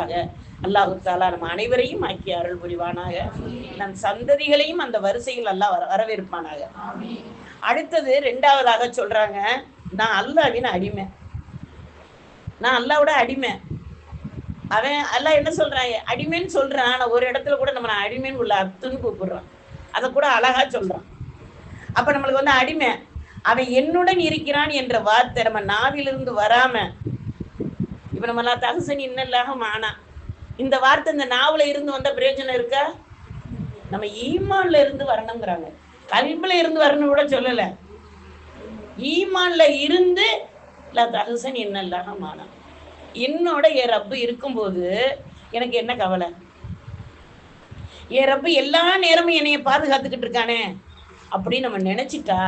மக்களாக அல்லாஹு தாலா நம்ம அனைவரையும் ஆக்கி அருள் புரிவானாக. நம் சந்ததிகளையும் அந்த வரிசையில் அல்லாஹ் வரவேற்பானாக. அடுத்தது ரெண்டாவதாக சொல்றாங்க, நான் அல்லாஹ்வின் அடிமை, நான் அல்லாஹ்வோட அடிமை. அவன் அல்லாஹ் என்ன சொல்றான், அடிமைன்னு சொல்றான். ஆனா ஒரு இடத்துல கூட நம்ம அடிமைன்னு உள்ள அத்துன்னு கூப்பிடுறான், அதை கூட அழகா சொல்றான். அப்ப நம்மளுக்கு வந்து அடிமை, அவன் என்னுடன் இருக்கிறான் என்ற வார்த்தை நம்ம நாவிலிருந்து வராம, இப்ப நம்ம தகுசனி இன்னல்லாக மானா, இந்த வார்த்தை இந்த நாவல இருந்து வந்த பிரயோஜனம் இருக்கா? நம்ம ஈமான்ல இருந்து வரணுங்கிறாங்க, கல்வில இருந்து வரணும் கூட சொல்லல. ஈமான்ல இருந்து தகுசனி இன்னல்லாக மானா, என்னோட என் ரப்பு இருக்கும்போது எனக்கு என்ன கவலை? என் ரப்பு எல்லா நேரமும் என்னைய பாதுகாத்துக்கிட்டு இருக்கானே அப்படின்னு நம்ம நினைச்சிட்டா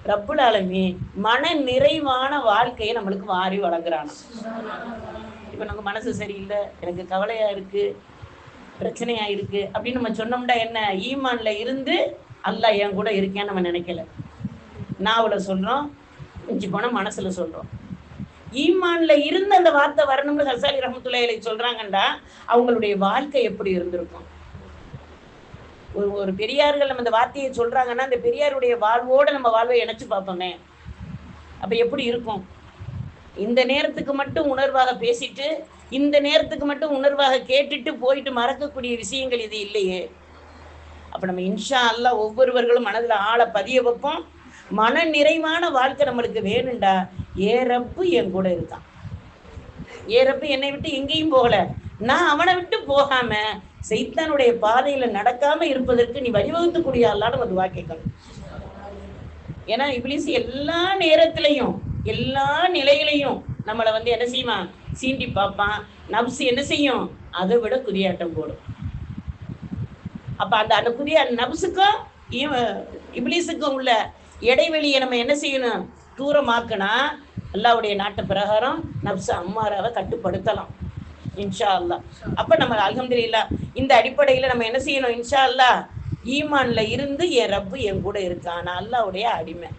ரப்புல் ஆலமீன் மன நிறைவான வாழ்க்கையை நம்மளுக்கு வாரி வழங்குறானா. இப்ப நமக்கு மனசு சரியில்லை, எனக்கு கவலையா இருக்கு, பிரச்சனையா இருக்கு அப்படின்னு நம்ம சொன்னோம்னா என்ன, ஈமான்ல இருந்து அல்லாஹ் என் கூட இருக்கேன்னு நம்ம நினைக்கல, நாவல சொல்றோம், மிஞ்சி போன மனசுல சொல்றோம். ஈமான்ல இருந்து அந்த வார்த்தை வரணும்னு ஹசாலி ரஹ்மத்துல்லாஹி அலைஹி சொல்றாங்கண்டா அவங்களுடைய வாழ்க்கை எப்படி இருந்திருக்கும். ஒரு பெரியார்கள் நம்ம இந்த வார்த்தையை சொல்றாங்கன்னா அந்த பெரியாருடைய வாழ்வோட நம்ம வாழ்வை இணைச்சு பார்ப்போமே, அப்ப எப்படி இருக்கும்? இந்த நேரத்துக்கு மட்டும் உணர்வாக பேசிட்டு, இந்த நேரத்துக்கு மட்டும் உணர்வாக கேட்டுட்டு போயிட்டு மறக்கக்கூடிய விஷயங்கள் இது இல்லையே. அப்ப நம்ம இன்ஷா அல்லாஹ் ஒவ்வொருவர்களும் மனதில் ஆழ பதிய வைப்போம். மன நிறைவான வாழ்க்கை நம்மளுக்கு வேணும்டா, ஏ ரப்பு என் கூட இருக்கான், ஏ ரப்பு என்னை விட்டு எங்கேயும் போகல, நான் அவனை விட்டு போகாம சைத்தானுடைய பாதையில நடக்காம இருப்பதற்கு நீ வழிவகுத்துக்கூடிய அல்லான்னு ஒரு வாக்கிக்கணும். ஏன்னா இப்லீஸ் எல்லா நேரத்திலையும் எல்லா நிலையிலையும் நம்மளை வந்து என்ன செய்வான், சீண்டி பார்ப்பான். நப்சு என்ன செய்யும், அதை விட குதியாட்டம் போடும். அப்ப அந்த குதிய நப்சுக்கும் இப்லீஸுக்கும் உள்ள இடைவெளியை நம்ம என்ன செய்யணும், தூரமாக்குனா அல்லாஹ்வுடைய நாட்டு பிரகாரம் நப்சு அம்மாராவை கட்டுப்படுத்தலாம் இன்ஷா அல்லாஹ். அப்ப நம்ம அல்ஹம்துலில்லாஹ் இந்த அடிப்படையில நம்ம என்ன செய்யணும், இன்ஷா அல்லாஹ் ஈமான்ல இருந்து என் ரப்பு என் கூட இருக்கான், நான் அல்லாஹ்வுடைய அடிமை,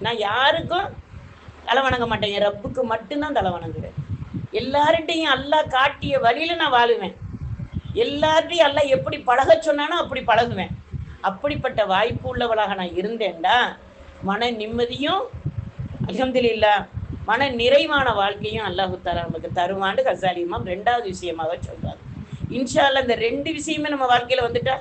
நான் யாருக்கும் தலை வணங்க மாட்டேன், என் ரப்புக்கு மட்டும்தான் தலை வணங்குவேன். எல்லார்ட்டையும் அல்லாஹ் காட்டிய வழியில நான் வாழுவேன், எல்லார்ட்டையும் அல்லாஹ் எப்படி பழக சொன்னானோ அப்படி பழகுவேன். அப்படிப்பட்ட வாய்ப்பு உள்ளவளாக நான் இருந்தேன்டா மன நிம்மதியும் அல்ஹம்துலில்லாஹ் மன நிறைவான வாழ்க்கையும் அல்லாஹு தஆலா நமக்கு தருவான்னு கசாலி இமாம் ரெண்டாவது விஷயமாக சொல்றாரு. இன்ஷா அல்லாஹ் இந்த ரெண்டு விஷயமே நம்ம வாழ்க்கையில வந்துட்டா